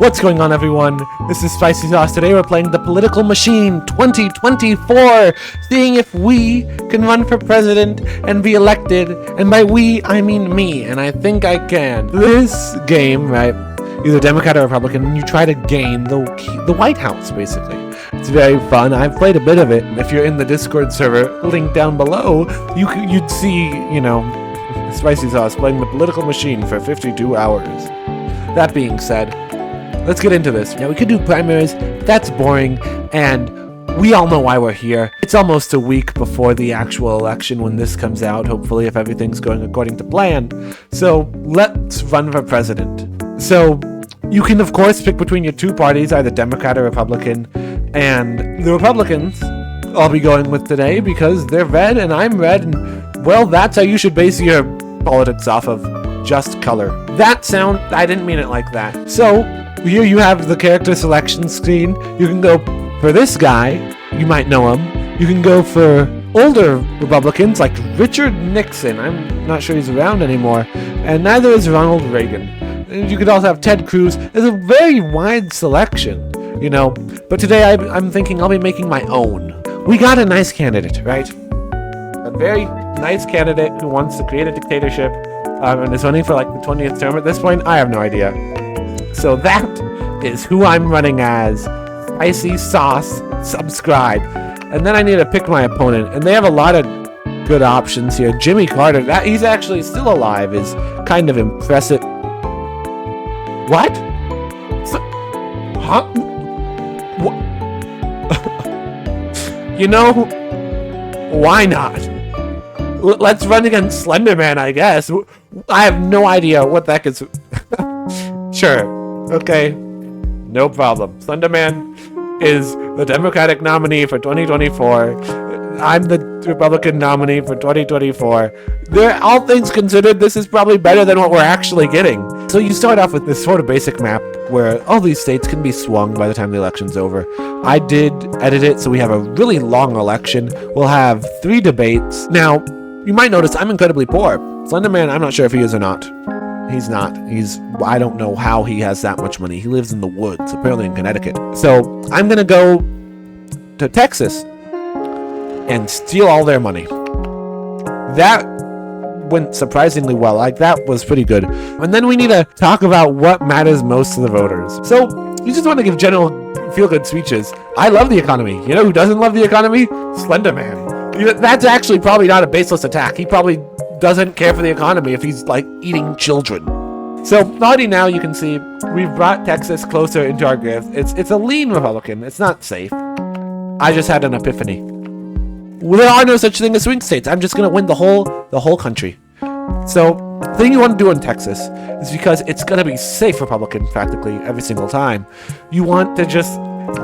What's going on, everyone? This is SpicySauce. Today we're playing the Political Machine 2024, seeing if we can run for president and be elected. And by we, I mean me, and I think I can. This game, right, either Democrat or Republican, and you try to gain the White House, basically. It's very fun. I've played a bit of it. If you're in the Discord server, link down below, you'd see, SpicySauce playing the Political Machine for 52 hours. That being said, let's get into this. Now, we could do primaries, but that's boring, and we all know why we're here. It's almost a week before the actual election when this comes out, hopefully, if everything's going according to plan. So, let's run for president. So, you can, of course, pick between your two parties, either Democrat or Republican, and the Republicans I'll be going with today because they're red and I'm red, and, well, that's how you should base your politics off of, just color. I didn't mean it like that. So, here you have the character selection screen. You can go for this guy, you might know him. You can go for older Republicans like Richard Nixon. I'm not sure he's around anymore. And neither is Ronald Reagan. And you could also have Ted Cruz. There's a very wide selection, But today I'm thinking I'll be making my own. We got a nice candidate, right? A very nice candidate who wants to create a dictatorship and is running for like the 20th term at this point. I have no idea. So that is who I'm running as. SpicySauce, subscribe. And then I need to pick my opponent. And they have a lot of good options here. Jimmy Carter, he's actually still alive, is kind of impressive. What? Huh? What? Why not? Let's run against Slender Man, I guess. I have no idea what the heck is... Sure. Okay, no problem. Slender Man is the Democratic nominee for 2024. I'm the Republican nominee for 2024. All things considered, this is probably better than what we're actually getting. So you start off with this sort of basic map where all these states can be swung by the time the election's over. I did edit it so we have a really long election. We'll have 3 debates. Now, you might notice I'm incredibly poor. Slender Man, I'm not sure if he is or not. He's not. I don't know how he has that much money. He lives in the woods, apparently in Connecticut. So I'm going to go to Texas and steal all their money. That went surprisingly well. That was pretty good. And then we need to talk about what matters most to the voters. So you just want to give general feel-good speeches. I love the economy. You know who doesn't love the economy? Slender Man. That's actually probably not a baseless attack. He probably doesn't care for the economy if he's like eating children. So already now you can see we've brought Texas closer into our grip. It's a lean Republican. It's not safe. I just had an epiphany. Well, there are no such thing as swing states. I'm just gonna win the whole country. So the thing you want to do in Texas is because it's gonna be safe Republican practically every single time. You want to just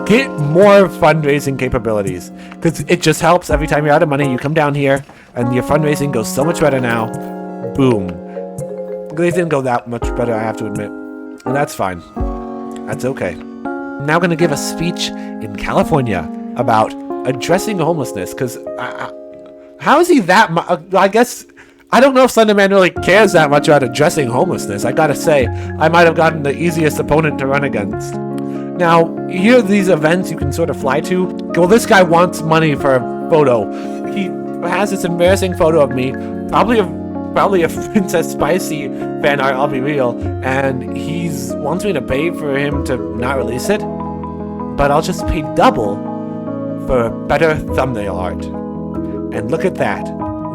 get more fundraising capabilities because it just helps. Every time you're out of money, you come down here and your fundraising goes so much better now. Boom. They didn't go that much better, I have to admit. And that's fine. That's okay. I'm now going to give a speech in California about addressing homelessness because how is he that much? I guess I don't know if Slender Man really cares that much about addressing homelessness. I gotta say, I might have gotten the easiest opponent to run against. Now, here are these events you can sort of fly to. Well, this guy wants money for a photo. He has this embarrassing photo of me, probably a Princess Spicy fan art, I'll be real, and he wants me to pay for him to not release it, but I'll just pay double for better thumbnail art. And look at that.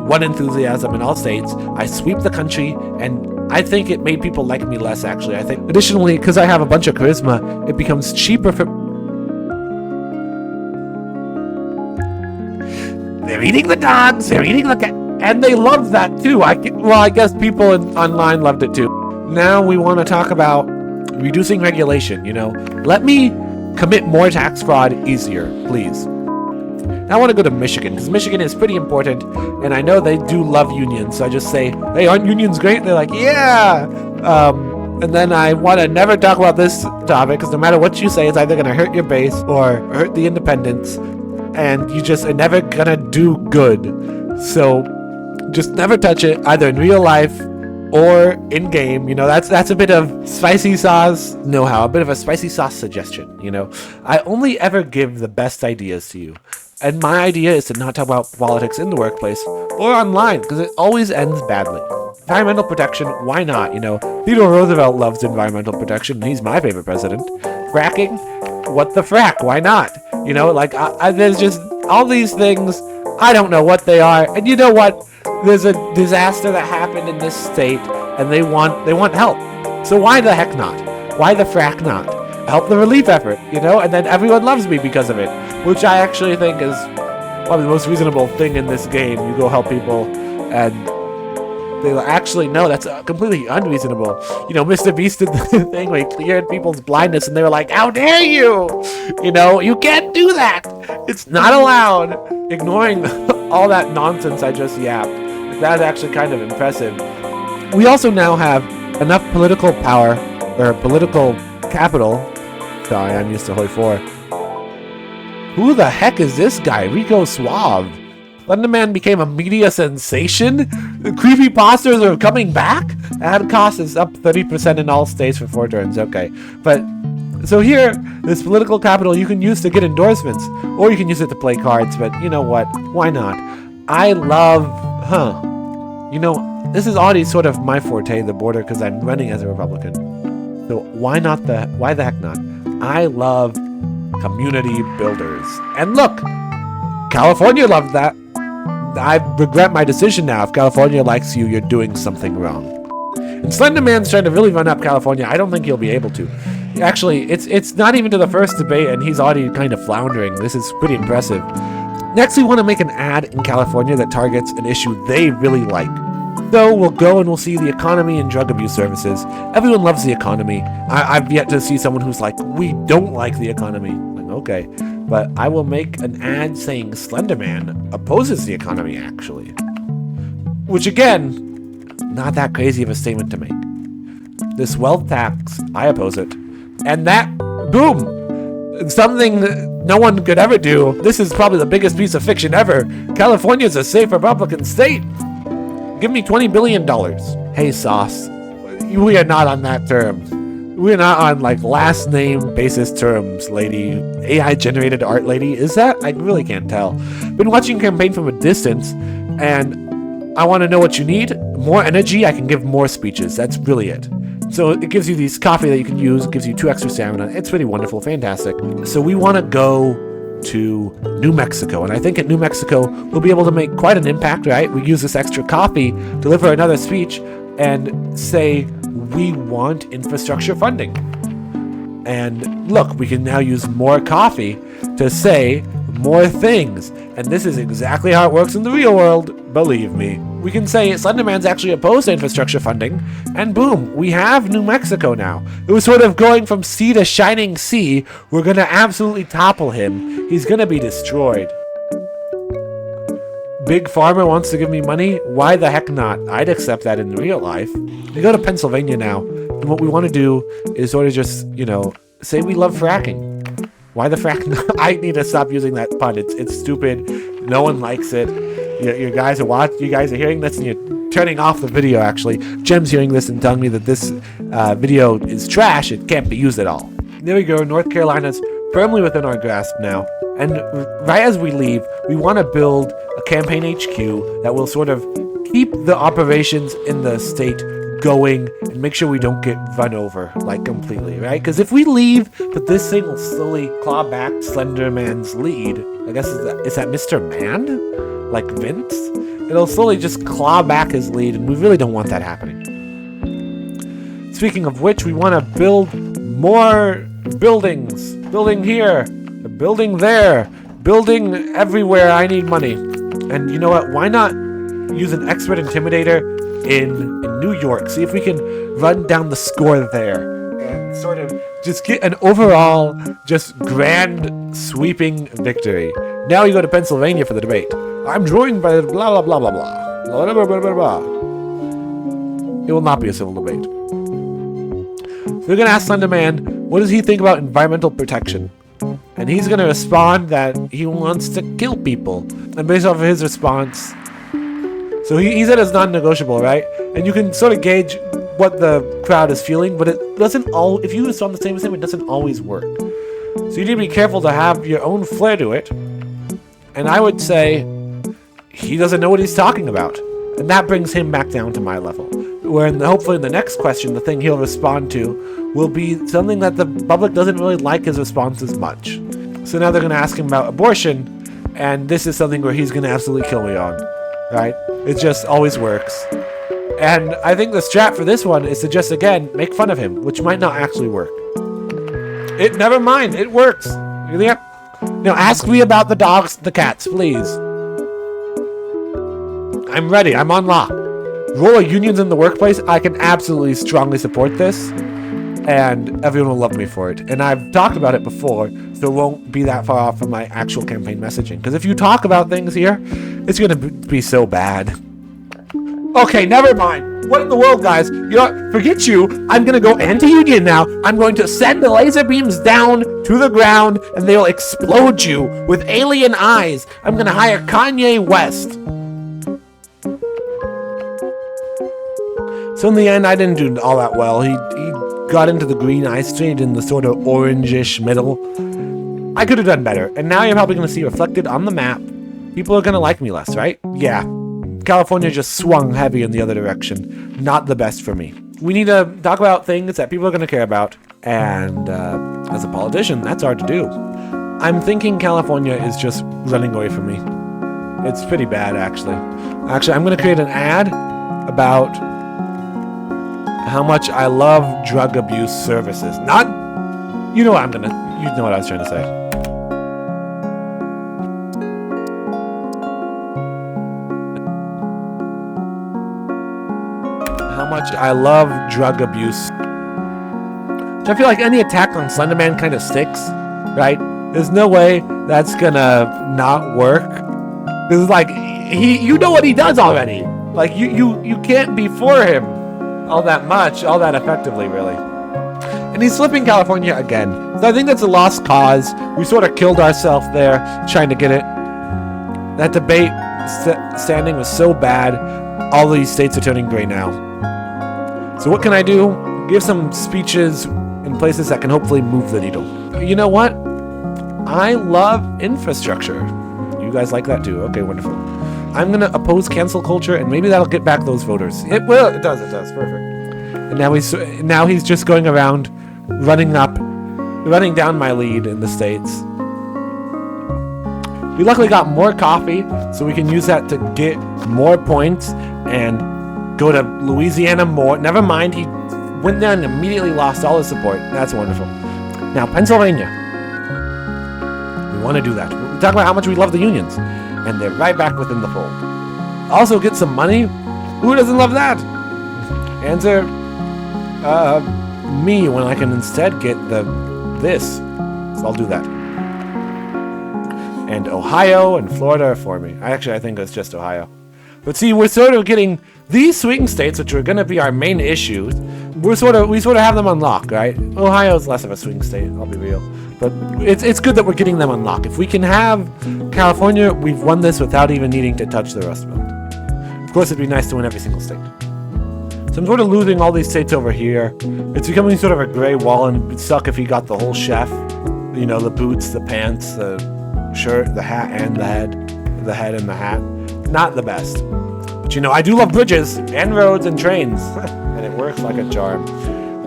One enthusiasm in all states. I sweep the country, and I think it made people like me less, actually. I think, additionally, because I have a bunch of charisma, it becomes cheaper for... They're eating the dogs, they're eating the cat, and they love that too. I guess people online loved it too. Now we want to talk about reducing regulation, Let me commit more tax fraud easier, please. Now I want to go to Michigan, because Michigan is pretty important, and I know they do love unions, so I just say, hey, aren't unions great? They're like, yeah! And then I want to never talk about this topic, because no matter what you say, it's either going to hurt your base or hurt the independents, and you just are never going to do good. So just never touch it, either in real life or in game. You know, that's a bit of spicy sauce know-how, a bit of a spicy sauce suggestion. You know, I only ever give the best ideas to you, and my idea is to not talk about politics in the workplace or online because it always ends badly. Environmental protection, why not? You know, Theodore Roosevelt loves environmental protection, and he's my favorite president. Fracking, what the frack? Why not? You know, like there's just all these things. I don't know what they are, and you know what? There's a disaster that happened in this state, and they want help. So why the heck not? Why the frack not? Help the relief effort, you know, and then everyone loves me because of it, which I actually think is probably the most reasonable thing in this game. You go help people, and they actually no, that's completely unreasonable. You know, Mr. Beast did the thing where he cleared people's blindness, and they were like, "How dare you? You know, you can't do that. It's not allowed." Ignoring all that nonsense I just yapped. That's actually kind of impressive. We also now have enough political power, or political capital. Sorry, I'm used to Hoi 4. Who the heck is this guy? Rico Suave. Slenderman became a media sensation? The creepypastas are coming back? Ad cost is up 30% in all states for 4 turns. Okay. But, so here, this political capital you can use to get endorsements. Or you can use it to play cards. But you know what? Why not? I love... You know, this is already sort of my forte, the border, because I'm running as a Republican. So why the heck not? I love community builders. And look! California loved that. I regret my decision now. If California likes you, you're doing something wrong. And Slenderman's trying to really run up California. I don't think he'll be able to. Actually, it's not even to the first debate, and he's already kind of floundering. This is pretty impressive. Next, we want to make an ad in California that targets an issue they really like. So we'll go and we'll see the economy and drug abuse services. Everyone loves the economy. I've yet to see someone who's like, we don't like the economy. Like, okay. But I will make an ad saying Slenderman opposes the economy, actually. Which, again, not that crazy of a statement to make. This wealth tax, I oppose it. And that, boom! Something that no one could ever do. This is probably the biggest piece of fiction ever. California's a safe Republican state. Give me $20 billion. Hey, Sauce. We are not on that term. We're not on, like, last name basis terms, lady. AI generated art lady. Is that? I really can't tell. Been watching campaign from a distance, and I want to know what you need. More energy, I can give more speeches. That's really it. So it gives you these coffee that you can use, gives you 2 extra stamina. It's really wonderful, fantastic. So we want to go to New Mexico, and I think at New Mexico we'll be able to make quite an impact, right? We use this extra coffee, deliver another speech, and say we want infrastructure funding. And look, we can now use more coffee to say more things. And this is exactly how it works in the real world, believe me. We can say Slenderman's actually opposed to infrastructure funding, and boom, we have New Mexico now. It was sort of going from sea to shining sea. We're gonna absolutely topple him. He's gonna be destroyed. Big Pharma wants to give me money? Why the heck not? I'd accept that in real life. We go to Pennsylvania now, and what we want to do is sort of just, you know, say we love fracking. Why the frack? I need to stop using that pun. It's stupid. No one likes it. You guys are hearing this and you're turning off the video, actually. Jem's hearing this and telling me that this video is trash. It can't be used at all. There we go. North Carolina's firmly within our grasp now. And right as we leave, we want to build a campaign HQ that will sort of keep the operations in the state going and make sure we don't get run over, like, completely, right? Because if we leave, but this thing will slowly claw back Slenderman's lead. I guess is that Mr. Man? Like Vince? It'll slowly just claw back his lead, and we really don't want that happening. Speaking of which, we want to build more buildings. Building here, a building there, building everywhere. I need money. And you know what? Why not use an expert intimidator in New York? See if we can run down the score there and sort of just get an overall just grand sweeping victory. Now we go to Pennsylvania for the debate. I'm joined by blah blah blah blah blah. Blah, blah, blah, blah, blah. It will not be a civil debate. So we're gonna ask Slenderman, what does he think about environmental protection? And he's gonna respond that he wants to kill people. And based off of his response, so he said it's non-negotiable, right? and you can sort of gauge what the crowd is feeling, but it doesn't if you install the same as him, it doesn't always work. So you need to be careful to have your own flair to it. And I would say he doesn't know what he's talking about. And that brings him back down to my level. Where hopefully in the next question, the thing he'll respond to will be something that the public doesn't really like his response as much. So now they're going to ask him about abortion, and this is something where he's going to absolutely kill me on. Right? It just always works. And I think the strat for this one is to just, again, make fun of him, which might not actually work. Never mind, it works. Yep. Now ask me about the dogs, the cats, please. I'm ready, I'm on lock. Role of unions in the workplace, I can absolutely strongly support this. And everyone will love me for it. And I've talked about it before, so it won't be that far off from my actual campaign messaging. Because if you talk about things here, it's going to be so bad. Okay, never mind. What in the world, guys? You know what? Forget you. I'm going to go anti-union now. I'm going to send the laser beams down to the ground, and they'll explode you with alien eyes. I'm going to hire Kanye West. So in the end, I didn't do all that well. He got into the green. I stayed in the sort of orangish middle. I could have done better. And now you're probably going to see reflected on the map. People are going to like me less, right? Yeah. California just swung heavy in the other direction. Not the best for me. We need to talk about things that people are going to care about. And as a politician, that's hard to do. I'm thinking California is just running away from me. It's pretty bad, actually. Actually, I'm going to create an ad about how much I love drug abuse services. Not, you know what you know what I was trying to say. How much I love drug abuse. So I feel like any attack on Slenderman kind of sticks, right? There's no way that's gonna not work. This is like, you know what he does already. Like, you can't be for him all that much, all that effectively, really. And he's flipping California again. So I think that's a lost cause. We sort of killed ourselves there trying to get it. That debate standing was so bad, all these states are turning gray now. So what can I do? Give some speeches in places that can hopefully move the needle. You know what? I love infrastructure. You guys like that too? Okay, wonderful. I'm going to oppose cancel culture, and maybe that'll get back those voters. It will. It does. Perfect. And now he's just going around running down my lead in the states. We luckily got more coffee, so we can use that to get more points and go to Louisiana more. Never mind, he went there and immediately lost all his support. That's wonderful. Now, Pennsylvania. We want to do that. We talk about how much we love the unions, and they're right back within the fold. Also, get some money. Who doesn't love that? Answer, me, when I can instead get this. So I'll do that. And Ohio and Florida are for me. I think it's just Ohio. But see, we're sort of getting these swing states, which are going to be our main issues. We sort of have them unlocked, right? Ohio is less of a swing state, I'll be real. But it's good that we're getting them unlocked. If we can have California, we've won this without even needing to touch the Rust Belt. Of course, it'd be nice to win every single state. So I'm sort of losing all these states over here. It's becoming sort of a gray wall, and it'd suck if he got the whole chef. You know, the boots, the pants, the shirt, the hat, and the head. The head and the hat. Not the best. But you know, I do love bridges, and roads, and trains. And it works like a charm.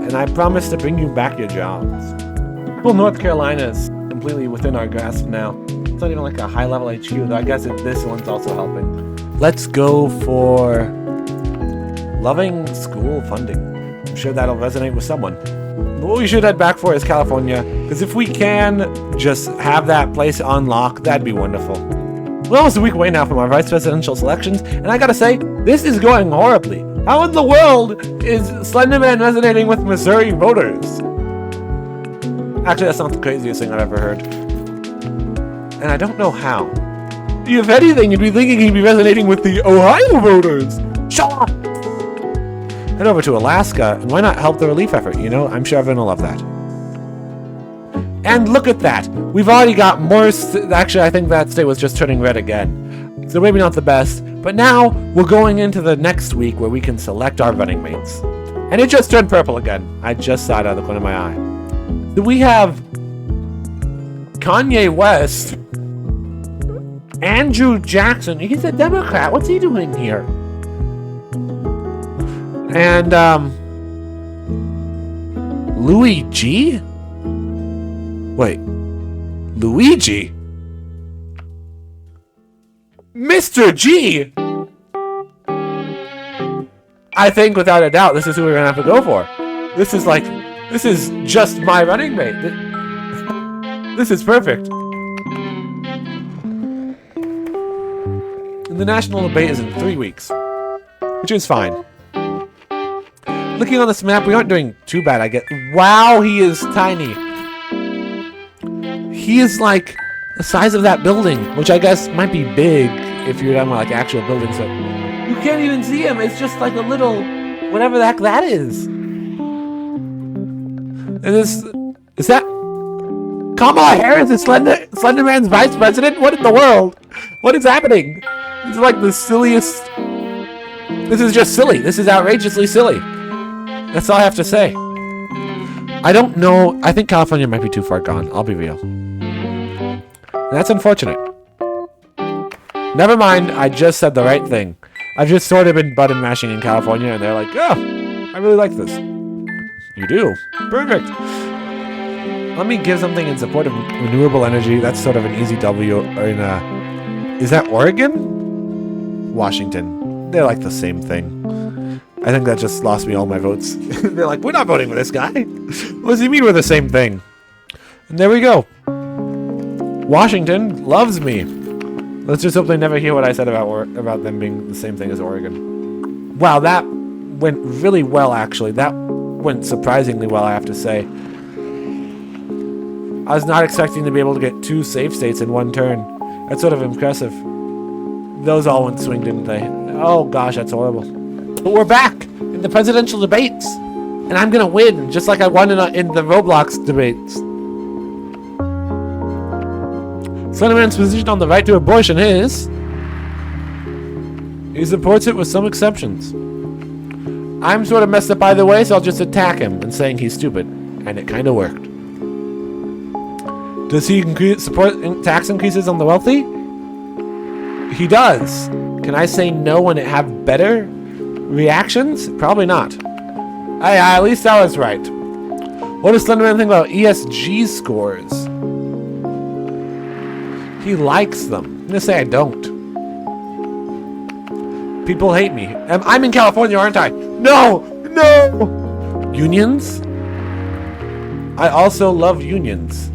And I promise to bring you back your jobs. Well, North Carolina is completely within our grasp now. It's not even like a high-level HQ, though I guess this one's also helping. Let's go for loving school funding. I'm sure that'll resonate with someone. But what we should head back for is California, because if we can just have that place on lock, that'd be wonderful. We're almost a week away now from our vice presidential selections, and I gotta say, this is going horribly. How in the world is Slenderman resonating with Missouri voters? Actually, that's not the craziest thing I've ever heard. And I don't know how. If anything, you'd be thinking he'd be resonating with the Ohio voters. Shut up! Head over to Alaska, and why not help the relief effort? You know, I'm sure everyone will love that. And look at that! We've already got more... Actually, I think that state was just turning red again. So maybe not the best, But now we're going into the next week where we can select our running mates. And it just turned purple again. I just saw it out of the corner of my eye. Do we have Kanye West, Andrew Jackson? He's a Democrat. What's he doing here? And Louis G? Wait. Luigi? Mr. G? I think without a doubt this is who we're gonna have to go for. This is just my running mate. This is perfect. And the national debate is in 3 weeks, which is fine. Looking on this map, we aren't doing too bad, I guess. Wow, he is tiny. He is like the size of that building, which I guess might be big if you're talking about like actual buildings. So you can't even see him. It's just like a little, whatever the heck that is. And is that Kamala Harris is Slender Man's vice president? What in the world? What is happening? This is like the silliest. This is just silly. This is outrageously silly. That's all I have to say. I don't know. I think California might be too far gone. I'll be real. And that's unfortunate. Never mind. I just said the right thing. I've just sort of been button mashing in California, and they're like, oh, I really like this. You do? Perfect. Let me give something in support of renewable energy. That's sort of an easy W. Is that Oregon? Washington. They're like the same thing. I think that just lost me all my votes. They're like, we're not voting for this guy. What does he mean we're the same thing? And there we go. Washington loves me. Let's just hope they never hear what I said about them being the same thing as Oregon. Wow, that went really well, actually. That went surprisingly well, I have to say. I was not expecting to be able to get 2 safe states in one turn. That's sort of impressive. Those all went swing, didn't they? Oh gosh, that's horrible. But we're back in the presidential debates. And I'm gonna win, just like I won in the Roblox debates. Slenderman's position on the right to abortion is... he supports it with some exceptions. I'm sort of messed up either way, so I'll just attack him and saying he's stupid. And it kind of worked. Does he support tax increases on the wealthy? He does. Can I say no and have better reactions? Probably not. Hey, at least I was right. What does Slenderman think about ESG scores? He likes them. I'm gonna say I don't. People hate me. I'm in California, aren't I? No! No! Unions? I also love unions.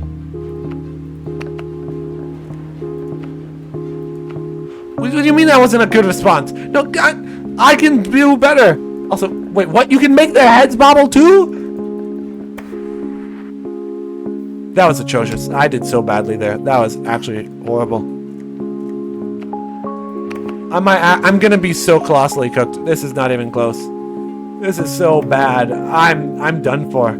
What do you mean that wasn't a good response? No, God, I can do better. Also, wait, what? You can make their heads bobble too? That was atrocious. I did so badly there. That was actually horrible. I'm gonna be so colossally cooked. This is not even close. This is so bad. I'm done for.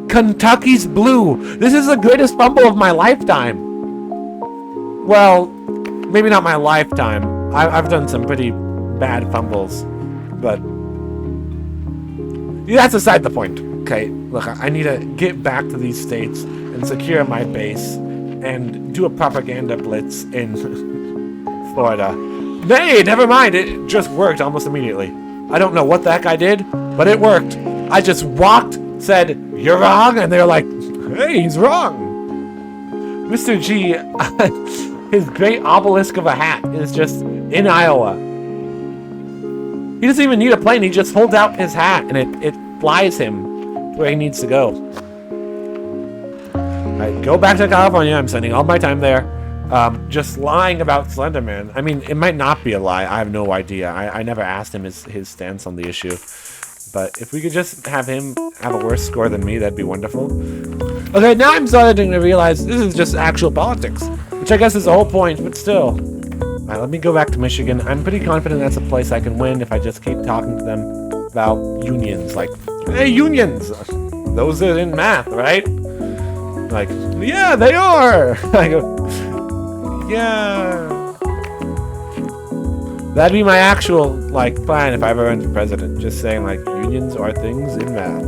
Kentucky's blue. This is the greatest fumble of my lifetime. Well, maybe not my lifetime. I've done some pretty bad fumbles, but yeah, that's beside the point. Okay, look, I need to get back to these states and secure my base and do a propaganda blitz in Florida. Nay, never mind. It just worked almost immediately. I don't know what the heck I did, but it worked. I just walked, said, "You're wrong," and they're like, "Hey, he's wrong." Mr. G, his great obelisk of a hat is just in Iowa. He doesn't even need a plane. He just holds out his hat, and it flies him where he needs to go. I go back to California. I'm spending all my time there. Just lying about Slenderman. I mean, it might not be a lie. I have no idea. I never asked him his stance on the issue. But if we could just have him have a worse score than me, that'd be wonderful. Okay, now I'm starting to realize this is just actual politics, which I guess is the whole point, but still. Alright, let me go back to Michigan. I'm pretty confident that's a place I can win if I just keep talking to them about unions. Like, hey, unions! Those are in math, right? Like, yeah, they are! I go, yeah. That'd be my actual, like, plan if I ever run for president. Just saying, like, unions are things in math.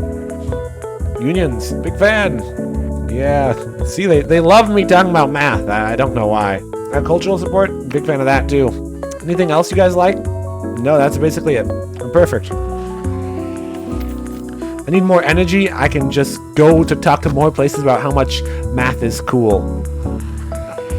Unions, big fan. Yeah, see, they love me talking about math. I don't know why. Cultural support, big fan of that too. Anything else you guys like? No, that's basically it. I'm perfect. I need more energy. I can just go to talk to more places about how much math is cool.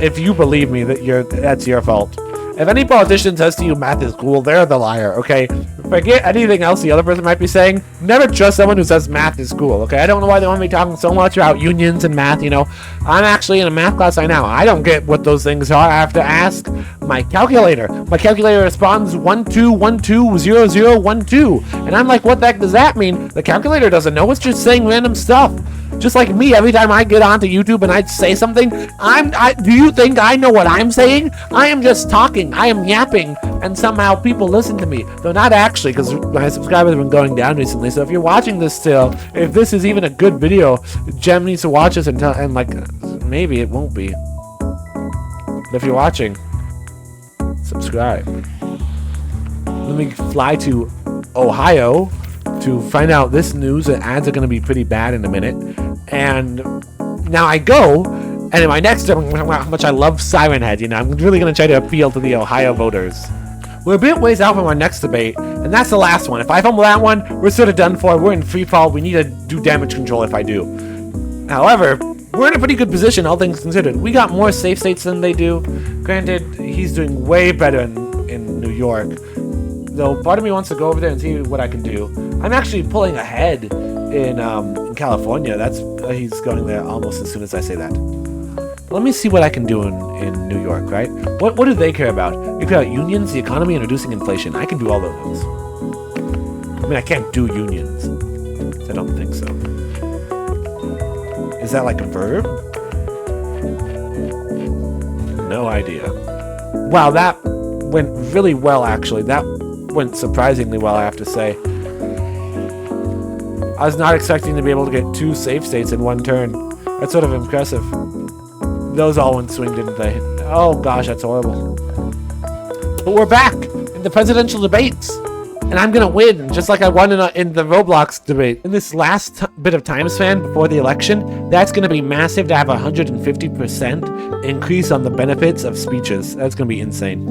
If you believe me, that's your fault. If any politician says to you math is cool, they're the liar, okay? Forget anything else the other person might be saying. Never trust someone who says math is cool, okay? I don't know why they want me talking so much about unions and math, you know. I'm actually in a math class right now. I don't get what those things are. I have to ask my calculator. My calculator responds 12120012. And I'm like, what the heck does that mean? The calculator doesn't know. It's just saying random stuff. Just like me, every time I get onto YouTube and I say something, do you think I know what I'm saying? I am just talking. I am yapping, and somehow people listen to me. Though not actually, because my subscribers have been going down recently. So if you're watching this still, if this is even a good video, Jem needs to watch this and like, maybe it won't be. But if you're watching, subscribe. Let me fly to Ohio to find out this news. The ads are going to be pretty bad in a minute. And now I go, and in my next how much I love Siren Head, you know, I'm really going to try to appeal to the Ohio voters. We're a bit ways out from our next debate, and that's the last one. If I fumble that one, we're sort of done for. We're in free fall. We need to do damage control if I do. However, we're in a pretty good position, all things considered. We got more safe states than they do. Granted, he's doing way better in New York. Though part of me wants to go over there and see what I can do. I'm actually pulling ahead in California. He's going there almost as soon as I say that. Let me see what I can do in New York, right? What do they care about? They care about unions, the economy, and reducing inflation. I can do all of those. I mean, I can't do unions. I don't think so. Is that like a verb? No idea. Wow, that went really well, actually. That went surprisingly well, I have to say. I was not expecting to be able to get 2 safe states in one turn. That's sort of impressive. Those all went swing, didn't they? Oh gosh, that's horrible. But we're back in the presidential debates. And I'm gonna win, just like I won in the Roblox debate. In this last bit of time span before the election, that's gonna be massive to have a 150% increase on the benefits of speeches. That's gonna be insane.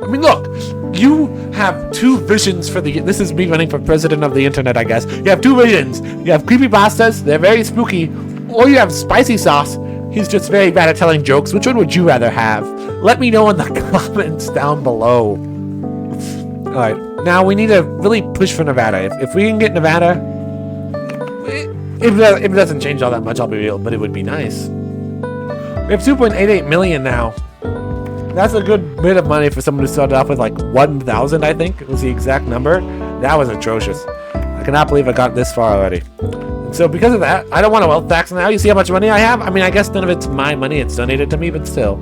I mean, look, you have 2 visions for this is me running for president of the internet, I guess. You have 2 visions. You have creepypastas, they're very spooky, or you have SpicySauce. He's just very bad at telling jokes. Which one would you rather have? Let me know in the comments down below. Alright, now we need to really push for Nevada. If we can get Nevada, if it doesn't change all that much, I'll be real, but it would be nice. We have 2.88 million now. That's a good bit of money for someone who started off with like 1,000, I think was the exact number. That was atrocious. I cannot believe I got this far already. And so because of that, I don't want a wealth tax now. You see how much money I have? I mean, I guess none of it's my money. It's donated to me, but still.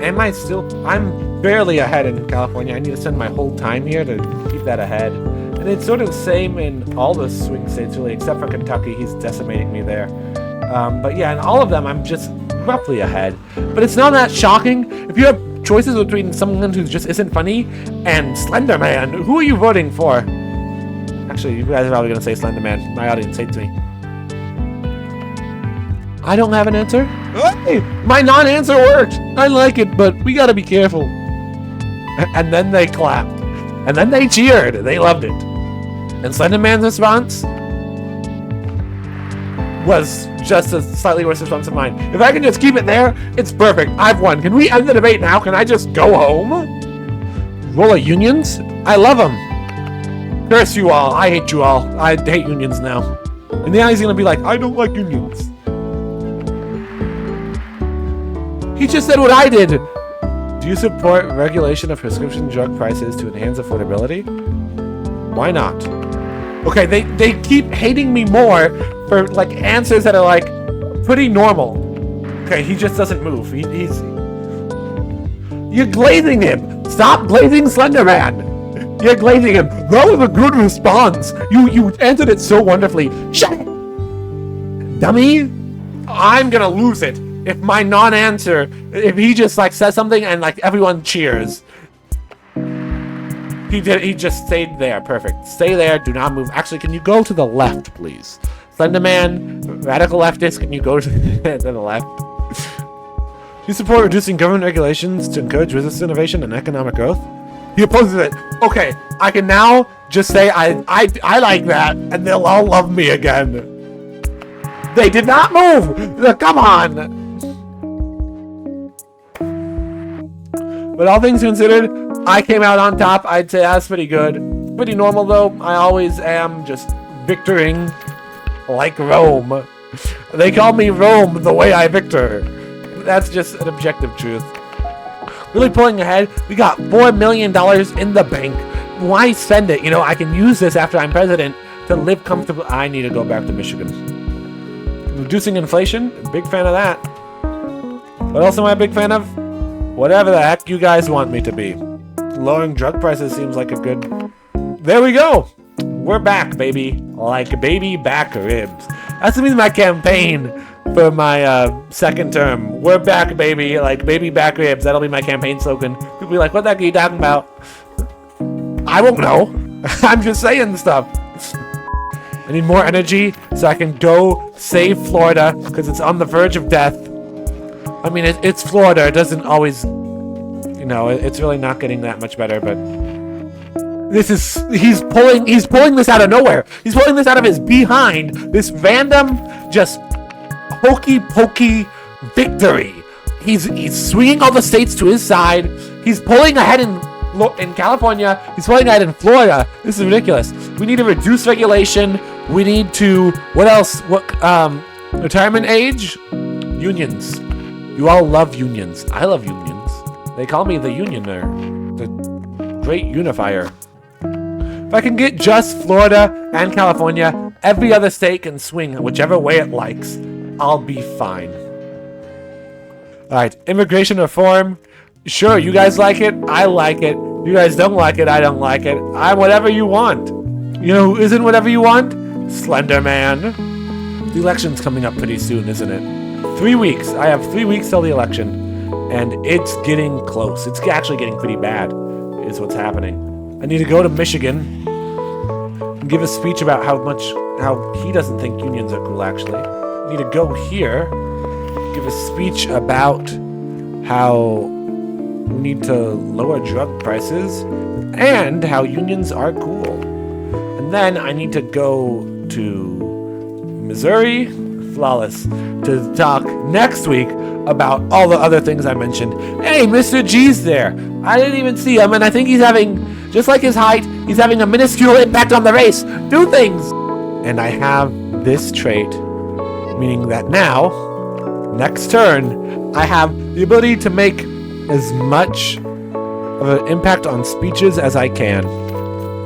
I'm barely ahead in California. I need to spend my whole time here to keep that ahead. And it's sort of the same in all the swing states, really, except for Kentucky. He's decimating me there. But yeah, in all of them, I'm just roughly ahead. But it's not that shocking. If you have choices between someone who just isn't funny and Slender Man, who are you voting for? Actually, you guys are probably going to say Slender Man. My audience hates me. I don't have an answer. Hey, my non-answer worked. I like it, but we got to be careful. And then they clapped. And then they cheered. They loved it. And Slender Man's response was just a slightly worse response than mine. If I can just keep it there, it's perfect. I've won. Can we end the debate now? Can I just go home? Roll of unions? I love them. Curse you all. I hate you all. I hate unions now. And now he's going to be like, I don't like unions. He just said what I did. Do you support regulation of prescription drug prices to enhance affordability? Why not? Okay, they keep hating me more for like answers that are like pretty normal. Okay, he just doesn't move. You're glazing him. Stop glazing Slender Man. You're glazing him. That was a good response. You answered it so wonderfully. Shut up, dummy. I'm gonna lose it if my non-answer, if he just like says something and like everyone cheers. He just stayed there. Perfect. Stay there. Do not move. Actually, can you go to the left, please? Slenderman, radical leftist, can you go to the left? Do you support reducing government regulations to encourage business innovation and economic growth? He opposes it. Okay, I can now just say I like that, and they'll all love me again. They did not move. Come on. But all things considered, I came out on top. I'd say that's pretty good. Pretty normal though. I always am just victoring like Rome. They call me Rome the way I victor. That's just an objective truth. Really pulling ahead. We got $4 million in the bank. Why spend it? You know, I can use this after I'm president to live comfortably. I need to go back to Michigan. Reducing inflation. Big fan of that. What else am I a big fan of? Whatever the heck you guys want me to be. Lowering drug prices seems like a good... There we go! We're back, baby. Like baby back ribs. That's gonna be my campaign for my second term. We're back, baby. Like baby back ribs. That'll be my campaign slogan. People be like, what the heck are you talking about? I won't know. I'm just saying stuff. I need more energy so I can go save Florida because it's on the verge of death. I mean, it's Florida. It doesn't always, you know, it's really not getting that much better, but he's pulling this out of nowhere. He's pulling this out of his behind. This random, just hokey pokey victory. He's swinging all the states to his side. He's pulling ahead in California. He's pulling ahead in Florida. This is ridiculous. We need to reduce regulation. We need to, what else? What, retirement age? Unions. You all love unions. I love unions. They call me the unioner. The great unifier. If I can get just Florida and California, every other state can swing whichever way it likes. I'll be fine. Alright, immigration reform. Sure, you guys like it. I like it. You guys don't like it. I don't like it. I'm whatever you want. You know who isn't whatever you want? Slenderman. The election's coming up pretty soon, isn't it? 3 weeks. I have 3 weeks till the election, and it's getting close. It's actually getting pretty bad, is what's happening. I need to go to Michigan and give a speech about how he doesn't think unions are cool, actually. I need to go here, give a speech about how we need to lower drug prices and how unions are cool. And then I need to go to Missouri, flawless, to talk next week about all the other things I mentioned. Hey, Mr. G's there. I didn't even see him, and I think he's having, just like his height, he's having a minuscule impact on the race. Do things! And I have this trait, meaning that now, next turn, I have the ability to make as much of an impact on speeches as I can.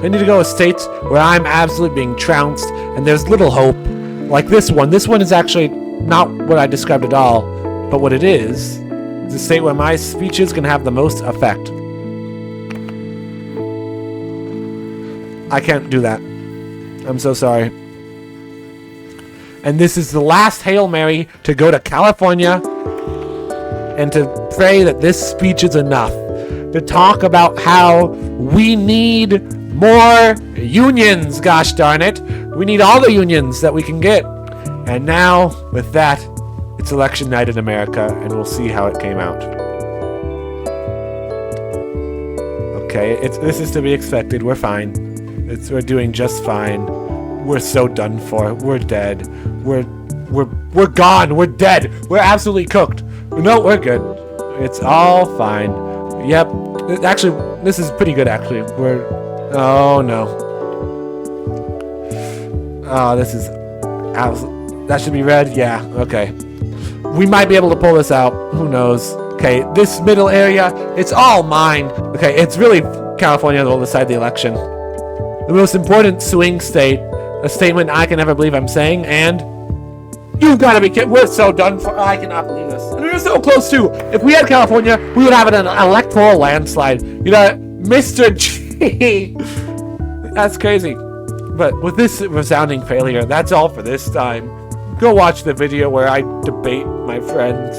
I need to go to states where I'm absolutely being trounced, and there's little hope. Like this one. This one is actually not what I described at all, but what it is a state where my speeches can have the most effect. I can't do that. I'm so sorry. And this is the last Hail Mary to go to California and to pray that this speech is enough. To talk about how we need more unions, gosh darn it. We need all the unions that we can get. And now, with that, it's election night in America, and we'll see how it came out. Okay, this is to be expected. We're fine. We're doing just fine. We're so done for. We're dead. We're gone. We're dead. We're absolutely cooked. No, we're good. It's all fine. Yep. Actually, this is pretty good, actually. Oh, no. Oh, this is... That should be red? Yeah, okay. We might be able to pull this out. Who knows? Okay, this middle area, it's all mine. Okay, it's really California that will decide the election. The most important swing state. A statement I can never believe I'm saying, and... You've got to be kidding. We're so done for... I cannot believe this. And we're so close, too. If we had California, we would have an electoral landslide. You know, Mr. G... That's crazy. But with this resounding failure, that's all for this time. Go watch the video where I debate my friends.